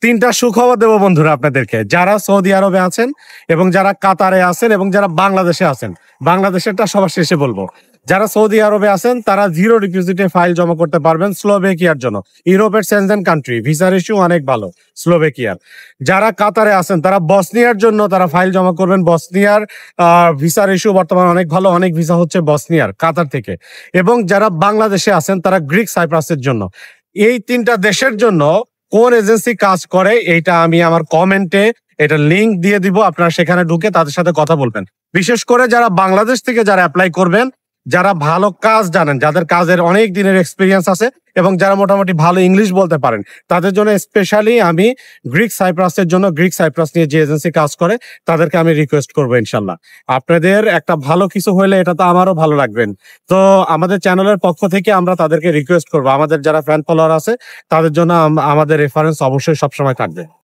তিনটা সুখবর দেবো বন্ধুরা আপনাদেরকে, যারা সৌদি আরবে আছেন এবং যারা কাতারে আছেন এবং যারা বাংলাদেশে আছেন। বাংলাদেশেরটা সবার শেষে বলবো। যারা সৌদি আরবে আছেন তারা জিরো ডিপোজিটে ফাইল জমা করতে পারবেন স্লোভেকিয়ার জন্য। ইউরোপের সেনজেন কান্ট্রি, ভিসার ইস্যু অনেক ভালো স্লোভেকিয়ার। যারা কাতারে আছেন তারা বসনিয়ার জন্য তারা ফাইল জমা করবেন। বসনিয়ার ভিসার ইস্যু বর্তমানে অনেক ভালো, অনেক ভিসা হচ্ছে বসনিয়ার কাতার থেকে। এবং যারা বাংলাদেশে আছেন তারা গ্রিক সাইপ্রাসের জন্য। এই তিনটা দেশের জন্য কোন এজেন্সি কাজ করে এইটা আমি আমার কমেন্টে এটা লিংক দিয়ে দিব, আপনারা সেখানে ঢুকে তাদের সাথে কথা বলবেন। বিশেষ করে যারা বাংলাদেশ থেকে যারা অ্যাপ্লাই করবেন, যারা ভালো কাজ জানেন, যাদের কাজের অনেক দিনের এক্সপিরিয়েন্স আছে এবং যারা মোটামুটি ভালো ইংলিশ বলতে পারেন, তাদের জন্য স্পেশালি আমি গ্রিক সাইপ্রাসের জন্য, গ্রিক সাইপ্রাস নিয়ে যে এজেন্সি কাজ করে তাদেরকে আমি রিকোয়েস্ট করবো ইনশাল্লাহ। আপনাদের একটা ভালো কিছু হলে এটা তো আমারও ভালো লাগবেন। তো আমাদের চ্যানেলের পক্ষ থেকে আমরা তাদেরকে রিকোয়েস্ট করবো, আমাদের যারা ফ্যান ফলোয়ার আছে তাদের জন্য আমাদের রেফারেন্স অবশ্যই সবসময় থাকবে।